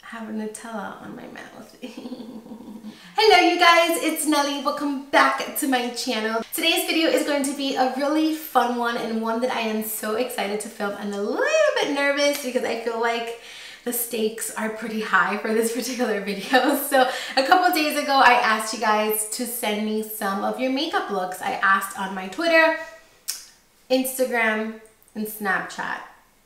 have Nutella on my mouth. Hello you guys, it's Nelly. Welcome back to my channel. Today's video is going to be a really fun one and one that I am so excited to film and a little bit nervous because I feel like the stakes are pretty high for this particular video. So a couple days ago I asked you guys to send me some of your makeup looks. I asked on my Twitter, Instagram, and Snapchat.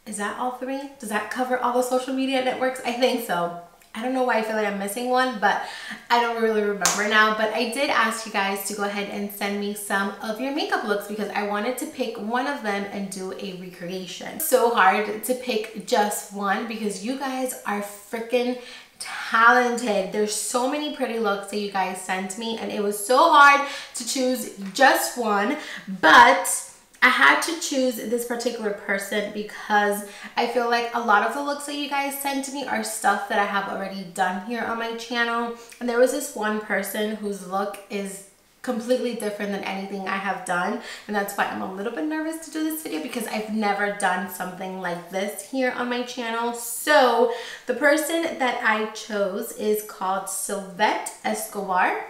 Is that all three? Does that cover all the social media networks? I think so. I don't know why I feel like I'm missing one, but I don't really remember now. But I did ask you guys to go ahead and send me some of your makeup looks because I wanted to pick one of them and do a recreation. So hard to pick just one because you guys are freaking talented. There's so many pretty looks that you guys sent me and it was so hard to choose just one, but I had to choose this particular person because I feel like a lot of the looks that you guys sent to me are stuff that I have already done here on my channel. And there was this one person whose look is completely different than anything I have done. And that's why I'm a little bit nervous to do this video because I've never done something like this here on my channel. So the person that I chose is called Sylvette Escobar.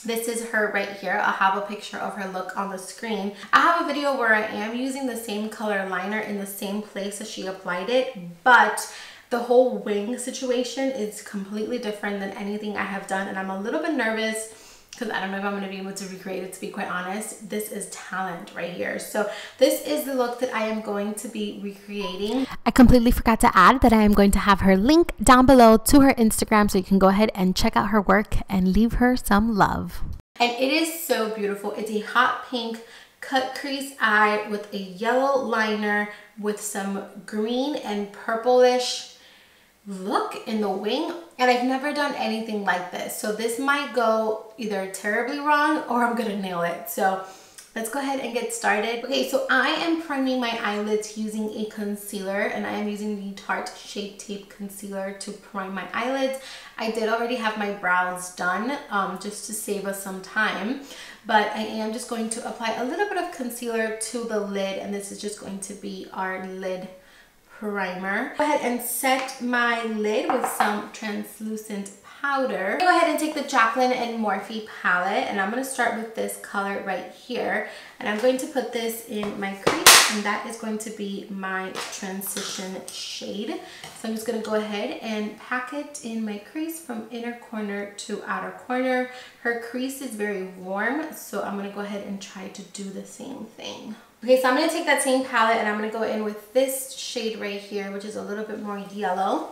This is her right here. I'll have a picture of her look on the screen. I have a video where I am using the same color liner in the same place as she applied it, but the whole wing situation is completely different than anything I have done, and I'm a little bit nervous because I don't know if I'm going to be able to recreate it, to be quite honest. This is talent right here. So this is the look that I am going to be recreating. I completely forgot to add that I am going to have her link down below to her Instagram so you can go ahead and check out her work and leave her some love. And it is so beautiful. It's a hot pink cut crease eye with a yellow liner with some green and purplish look in the wing, and I've never done anything like this, so this might go either terribly wrong or I'm gonna nail it. So let's go ahead and get started. Okay, so I am priming my eyelids using a concealer, and I am using the Tarte Shape Tape concealer to prime my eyelids. I did already have my brows done just to save us some time, but I am just going to apply a little bit of concealer to the lid, and this is just going to be our lid primer. Go ahead and set my lid with some translucent powder. Go ahead and take the Jaclyn and Morphe palette, and I'm going to start with this color right here, and I'm going to put this in my crease, and that is going to be my transition shade. So I'm just going to go ahead and pack it in my crease from inner corner to outer corner. Her crease is very warm, so I'm going to go ahead and try to do the same thing. Okay, so I'm going to take that same palette and I'm going to go in with this shade right here, which is a little bit more yellow.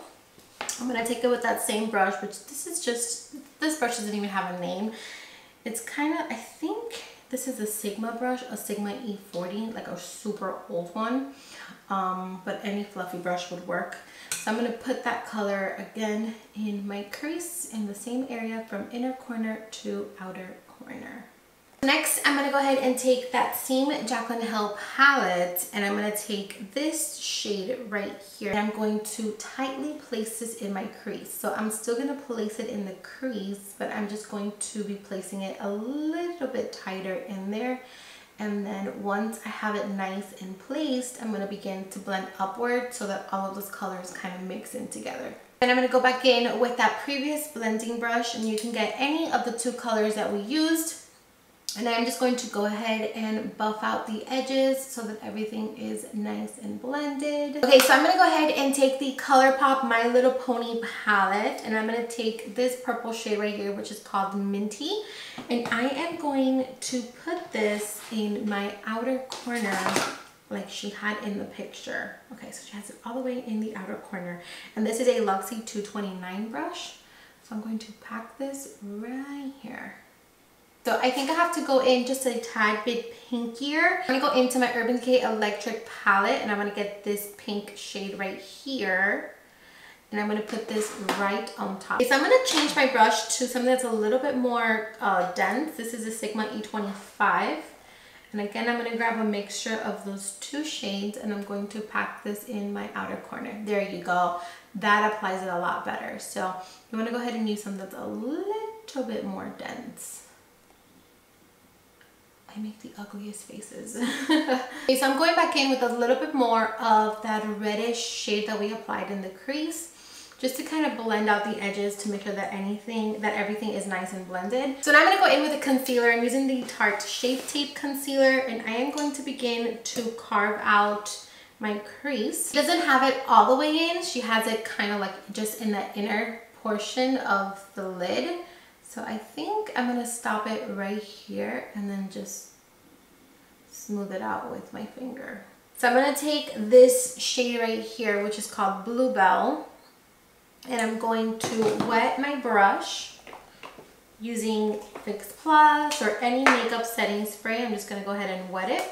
I'm going to take it with that same brush, which this brush doesn't even have a name. It's kind of, I think this is a Sigma brush, a Sigma E40, like a super old one. But any fluffy brush would work. So I'm going to put that color again in my crease in the same area from inner corner to outer corner. Next, I'm going to go ahead and take that same Jaclyn Hill palette, and I'm going to take this shade right here, and I'm going to tightly place this in my crease. So I'm still going to place it in the crease, but I'm just going to be placing it a little bit tighter in there. And then once I have it nice and placed, I'm going to begin to blend upward so that all of those colors kind of mix in together. And I'm going to go back in with that previous blending brush, and you can get any of the two colors that we used. And I'm just going to go ahead and buff out the edges so that everything is nice and blended. Okay, so I'm going to go ahead and take the ColourPop My Little Pony palette, and I'm going to take this purple shade right here, which is called Minty, and I am going to put this in my outer corner like she had in the picture. Okay, so she has it all the way in the outer corner, and this is a Luxie 229 brush, so I'm going to pack this right here. So I think I have to go in just a tad bit pinkier. I'm going to go into my Urban Decay Electric palette, and I'm going to get this pink shade right here. And I'm going to put this right on top. Okay, so I'm going to change my brush to something that's a little bit more dense. This is a Sigma E25. And again, I'm going to grab a mixture of those two shades, and I'm going to pack this in my outer corner. There you go. That applies it a lot better. So you want to go ahead and use something that's a little bit more dense. I make the ugliest faces. Okay, so I'm going back in with a little bit more of that reddish shade that we applied in the crease. just to kind of blend out the edges to make sure that everything is nice and blended. So now I'm going to go in with a concealer. I'm using the Tarte Shape Tape Concealer, and I am going to begin to carve out my crease. She doesn't have it all the way in. She has it kind of like just in the inner portion of the lid. So I think I'm going to stop it right here and then just smooth it out with my finger. So I'm going to take this shade right here, which is called Bluebell, and I'm going to wet my brush using Fix Plus or any makeup setting spray. I'm just going to go ahead and wet it.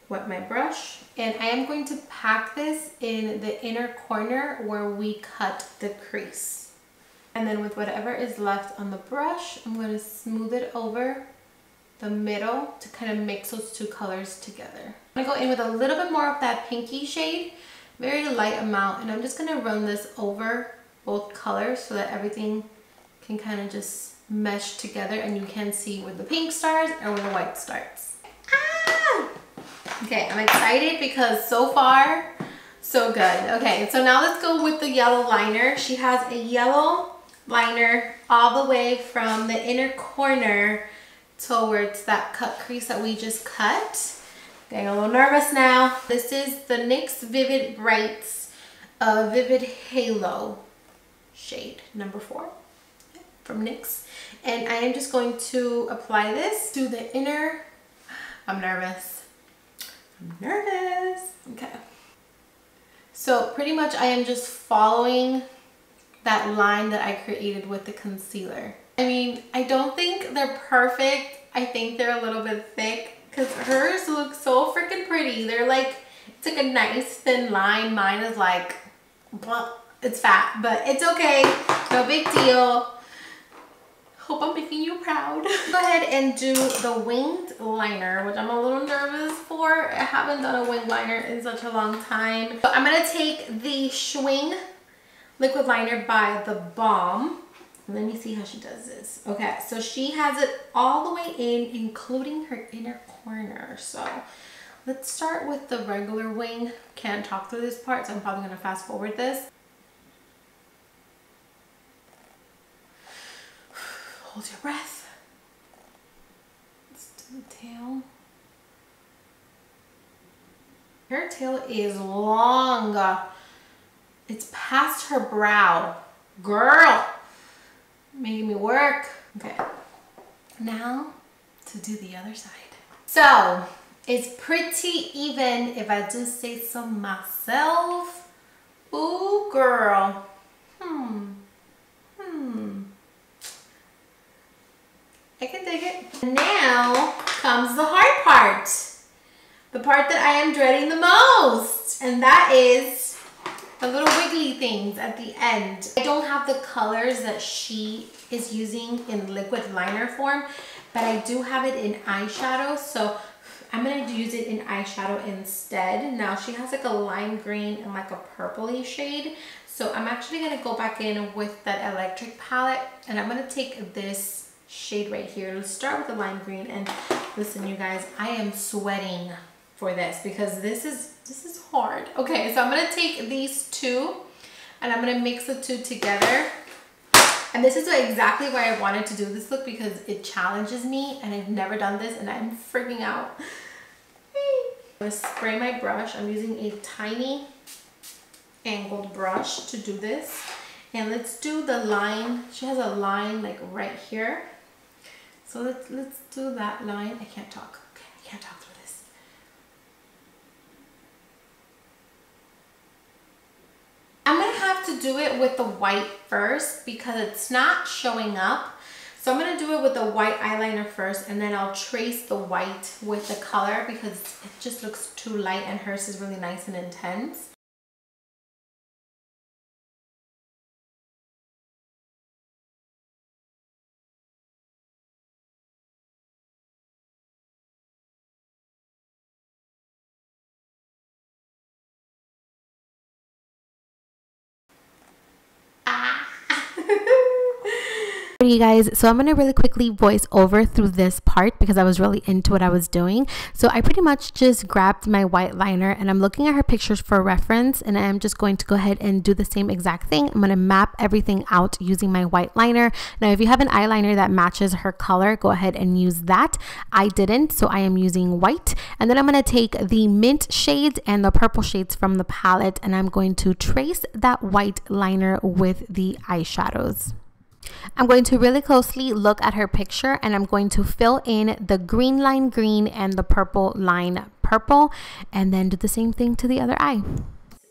Wet my brush, and I am going to pack this in the inner corner where we cut the crease. And then with whatever is left on the brush, I'm going to smooth it over the middle to kind of mix those two colors together. I'm going to go in with a little bit more of that pinky shade, very light amount, and I'm just going to run this over both colors so that everything can kind of just mesh together and you can see where the pink starts and where the white starts. Ah! Okay, I'm excited because so far, so good. Okay, so now let's go with the yellow liner. She has a yellow liner all the way from the inner corner towards that cut crease that we just cut. Getting a little nervous now. This is the NYX Vivid Brights Vivid Halo shade, number 4 from NYX. And I am just going to apply this to the inner. I'm nervous. Okay. So pretty much I am just following that line that I created with the concealer. I mean, I don't think they're perfect. I think they're a little bit thick because hers look so freaking pretty. They're like, it's like a nice thin line. Mine is like, well, it's fat, but it's okay. No big deal. Hope I'm making you proud. Go ahead and do the winged liner, which I'm a little nervous for. I haven't done a winged liner in such a long time. So I'm gonna take the Schwing liquid liner by The Balm. Let me see how she does this. Okay, so she has it all the way in, including her inner corner. So let's start with the regular wing. Can't talk through this part, so I'm probably gonna fast forward this. Hold your breath. Let's do the tail. Her tail is long. It's past her brow. Girl, making me work. Okay, now to do the other side. So it's pretty even if I do say so myself. Ooh, girl. I can dig it. Now comes the hard part. The part that I am dreading the most. And that is the little wiggly things at the end. I don't have the colors that she is using in liquid liner form, but I do have it in eyeshadow. So I'm going to use it in eyeshadow instead. Now she has like a lime green and like a purpley shade. So I'm actually going to go back in with that electric palette, and I'm going to take this shade right here. Let's start with the lime green, and listen you guys, I am sweating for this because this is hard. Okay, so I'm gonna take these two and I'm gonna mix the two together, and this is exactly why I wanted to do this look, because it challenges me and I've never done this and I'm freaking out. I'm gonna spray my brush. I'm using a tiny angled brush to do this, and let's do the line. She has a line like right here. So let's do that line. I can't talk. Okay, I can't talk through this. I'm gonna have to do it with the white first because it's not showing up. So I'm gonna do it with the white eyeliner first, and then I'll trace the white with the color because it just looks too light and hers is really nice and intense. Sorry you guys, so I'm going to really quickly voice over through this part because I was really into what I was doing. So I pretty much just grabbed my white liner and I'm looking at her pictures for reference, and I'm just going to go ahead and do the same exact thing. I'm going to map everything out using my white liner. Now if you have an eyeliner that matches her color, go ahead and use that. I didn't, so I am using white. And then I'm going to take the mint shades and the purple shades from the palette, and I'm going to trace that white liner with the eyeshadows. I'm going to really closely look at her picture, and I'm going to fill in the green line green and the purple line purple, and then do the same thing to the other eye.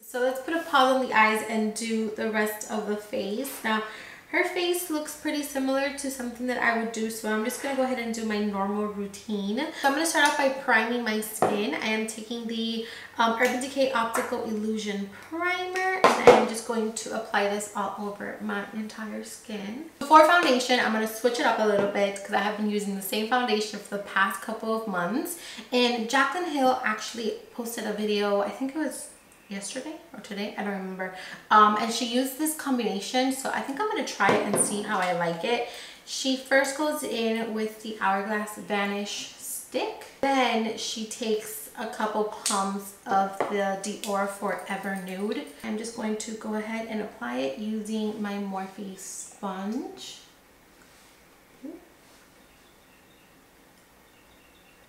So let's put a pause on the eyes and do the rest of the face. Now her face looks pretty similar to something that I would do, so I'm just going to go ahead and do my normal routine. So I'm going to start off by priming my skin. I am taking the Urban Decay Optical Illusion Primer, and I am just going to apply this all over my entire skin. Before foundation, I'm going to switch it up a little bit because I have been using the same foundation for the past couple of months. And Jaclyn Hill actually posted a video, I think it was yesterday or today, I don't remember, and she used this combination, so I think I'm going to try it and see how I like it. She first goes in with the Hourglass Vanish stick, then she takes a couple pumps of the Dior Forever Nude. I'm just going to go ahead and apply it using my Morphe sponge.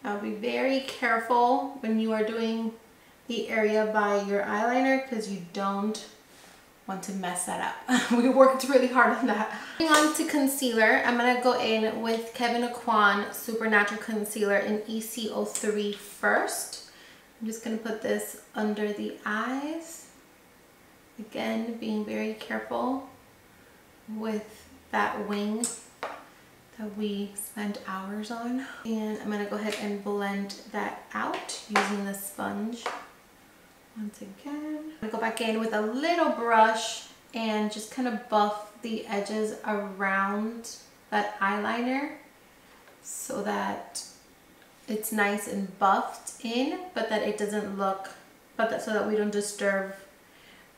Now be very careful when you are doing the area by your eyeliner because you don't want to mess that up. We worked really hard on that. Moving on to concealer, I'm going to go in with Kevyn Aucoin Supernatural Concealer in EC03 first. I'm just going to put this under the eyes. Again, being very careful with that wing that we spent hours on. And I'm going to go ahead and blend that out using the sponge. Once again, I'm gonna go back in with a little brush and just kind of buff the edges around that eyeliner so that it's nice and buffed in, but that it doesn't look, so that we don't disturb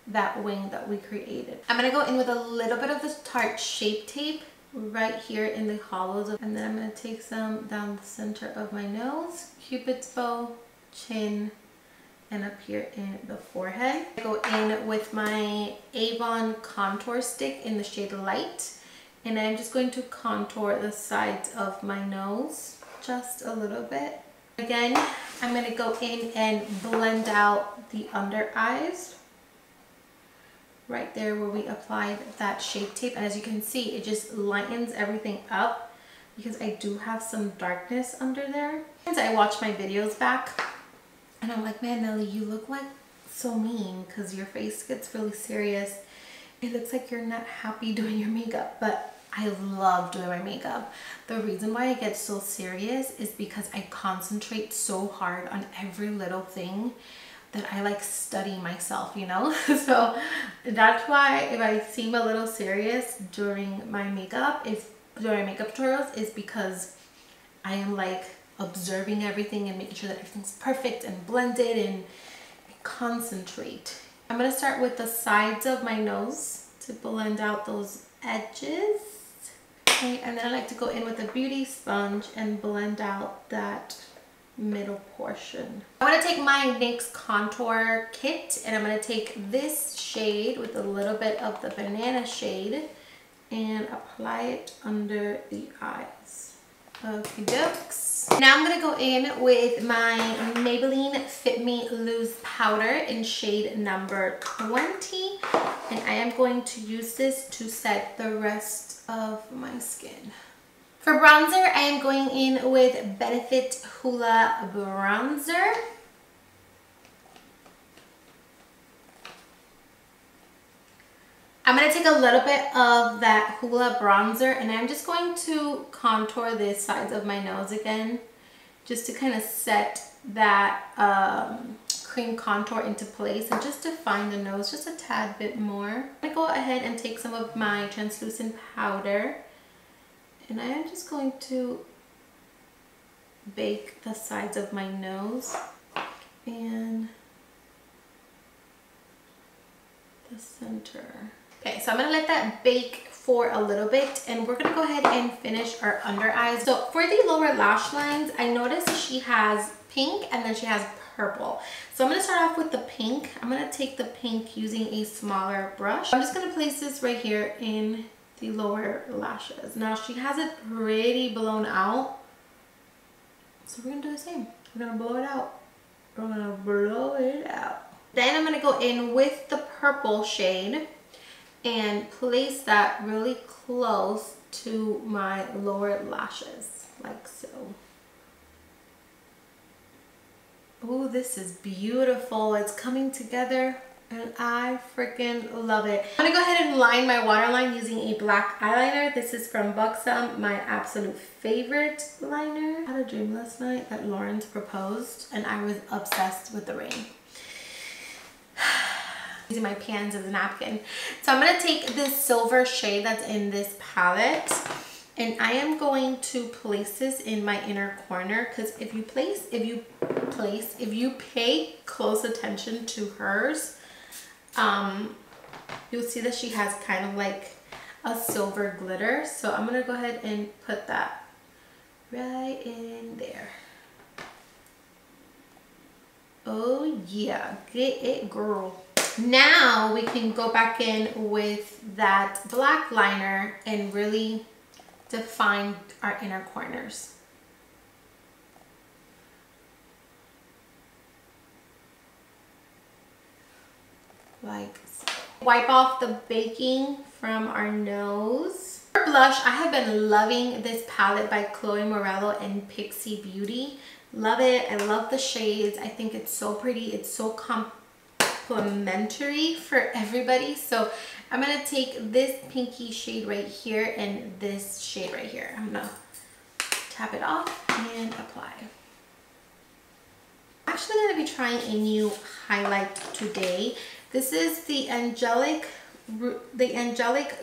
that wing that we created. I'm gonna go in with a little bit of this Tarte Shape Tape right here in the hollows, and then I'm gonna take some down the center of my nose, Cupid's bow, chin, and up here in the forehead. I go in with my Avon contour stick in the shade Light, and I'm just going to contour the sides of my nose just a little bit. Again, I'm going to go in and blend out the under eyes right there where we applied that Shape Tape, and as you can see, it just lightens everything up because I do have some darkness under there. Since I watched my videos back, and I'm like, man, Nelly, you look like so mean because your face gets really serious. It looks like you're not happy doing your makeup, but I love doing my makeup. The reason why I get so serious is because I concentrate so hard on every little thing that I like study myself, you know? So that's why if I seem a little serious during my makeup, during makeup tutorials, is because I am like observing everything and making sure that everything's perfect and blended and concentrate. I'm going to start with the sides of my nose to blend out those edges. Okay, and then I like to go in with a beauty sponge and blend out that middle portion. I'm going to take my NYX contour kit, and I'm going to take this shade with a little bit of the banana shade and apply it under the eyes. Okie dokes. Now I'm going to go in with my Maybelline Fit Me Loose Powder in shade number 20. And I am going to use this to set the rest of my skin. For bronzer, I am going in with Benefit Hoola Bronzer. I'm going to take a little bit of that Hoola bronzer, and I'm just going to contour the sides of my nose again, just to kind of set that cream contour into place and just define the nose just a tad bit more. I'm going to go ahead and take some of my translucent powder, and I am just going to bake the sides of my nose and the center. Okay, so I'm going to let that bake for a little bit, and we're gonna go ahead and finish our under eyes. So for the lower lash lines, I noticed she has pink and then she has purple. So I'm gonna start off with the pink. I'm gonna take the pink using a smaller brush. I'm just gonna place this right here in the lower lashes. Now she has it pretty blown out, so we're gonna do the same. We're gonna blow it out. We're gonna blow it out. Then I'm gonna go in with the purple shade and place that really close to my lower lashes, like so. Oh, this is beautiful. It's coming together and I freaking love it. I'm gonna go ahead and line my waterline using a black eyeliner. This is from Buxom, my absolute favorite liner. I had a dream last night that Lawrence proposed and I was obsessed with the ring. Using my pans as a napkin. So I'm gonna take this silver shade that's in this palette and I am going to place this in my inner corner, because if you pay close attention to hers, you'll see that she has kind of like a silver glitter. So I'm gonna go ahead and put that right in there. Oh yeah, get it, girl. Now we can go back in with that black liner and really define our inner corners. Like so. Wipe off the baking from our nose. For blush, I have been loving this palette by Chloe Morello and Pixie Beauty. Love it. I love the shades. I think it's so pretty. It's so complimentary for everybody. So I'm gonna take this pinky shade right here and this shade right here. I'm gonna tap it off and apply. I'm actually gonna be trying a new highlight today. This is the Angelic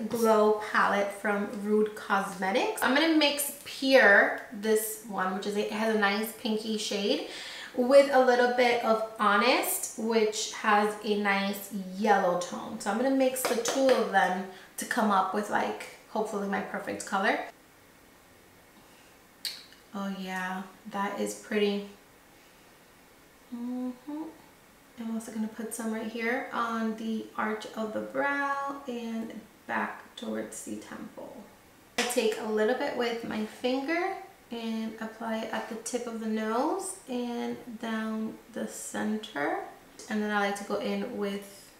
Glow palette from Rude Cosmetics. I'm gonna mix Pure, this one, which is it has a nice pinky shade, with a little bit of Honest, which has a nice yellow tone. So I'm gonna mix the two of them to come up with like hopefully my perfect color. Oh yeah, that is pretty. I'm also going to put some right here on the arch of the brow and back towards the temple. I take a little bit with my finger and apply it at the tip of the nose and down the center. And then I like to go in with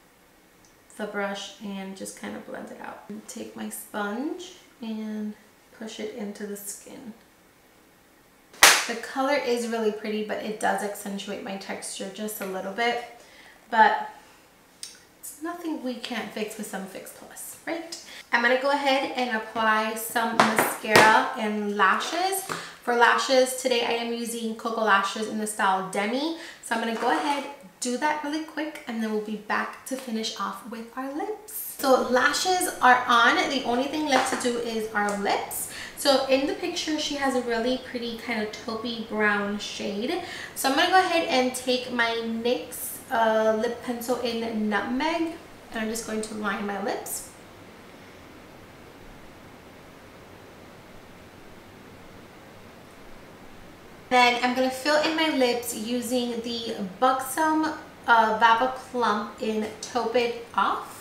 the brush and just kind of blend it out. And take my sponge and push it into the skin. The color is really pretty, but it does accentuate my texture just a little bit. But it's nothing we can't fix with some Fix Plus, right? I'm gonna go ahead and apply some mascara and lashes. For lashes, today I am using Cocoa Lashes in the style Demi. So I'm gonna go ahead, do that really quick, and then we'll be back to finish off with our lips. So lashes are on. The only thing left to do is our lips. So in the picture, she has a really pretty kind of taupey brown shade. So I'm gonna go ahead and take my NYX lip pencil in Nutmeg, and I'm just going to line my lips. Then I'm gonna fill in my lips using the Buxom Vapa Plump in Taupe It Off.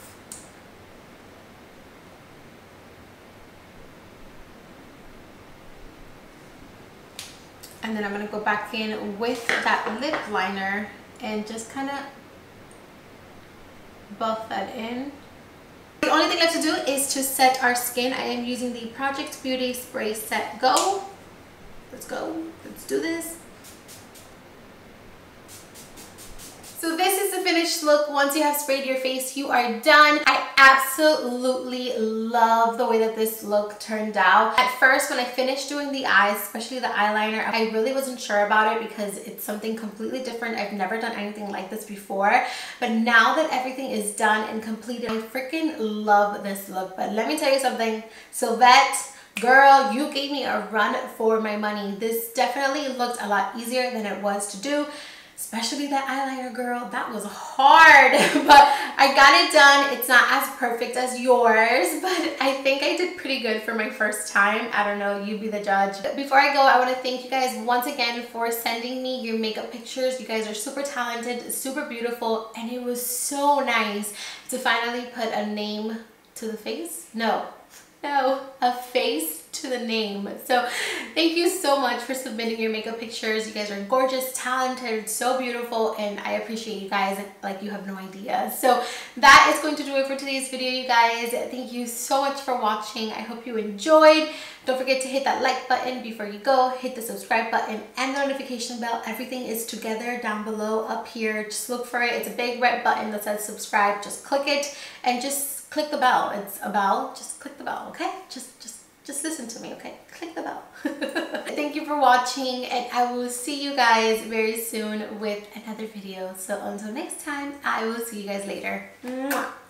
And then I'm gonna go back in with that lip liner and just kind of buff that in. The only thing left to do is to set our skin. I am using the Project Beauty Spray Set Go. Let's go. Let's do this. So this is the finished look. Once you have sprayed your face, you are done. I absolutely love the way that this look turned out. At first, when I finished doing the eyes, especially the eyeliner, I really wasn't sure about it because it's something completely different. I've never done anything like this before. But now that everything is done and completed, I freaking love this look. But let me tell you something, Sylvette, girl, you gave me a run for my money. This definitely looked a lot easier than it was to do. especially that eyeliner, girl. That was hard, but I got it done. It's not as perfect as yours, but I think I did pretty good for my first time. I don't know, you be the judge. Before I go, I want to thank you guys once again for sending me your makeup pictures. You guys are super talented, super beautiful, and it was so nice to finally put a name to the face. No, a face to the name. So thank you so much for submitting your makeup pictures. You guys are gorgeous, talented, so beautiful, and I appreciate you guys like you have no idea. So that is going to do it for today's video, you guys. Thank you so much for watching. I hope you enjoyed. Don't forget to hit that like button before you go. Hit the subscribe button and the notification bell. Everything is together down below up here. Just look for it. It's a big red button that says subscribe. Just click it and just click the bell. It's a bell. Just click the bell, okay? Just listen to me, okay? Click the bell. Thank you for watching, and I will see you guys very soon with another video. So until next time, I will see you guys later. Mwah.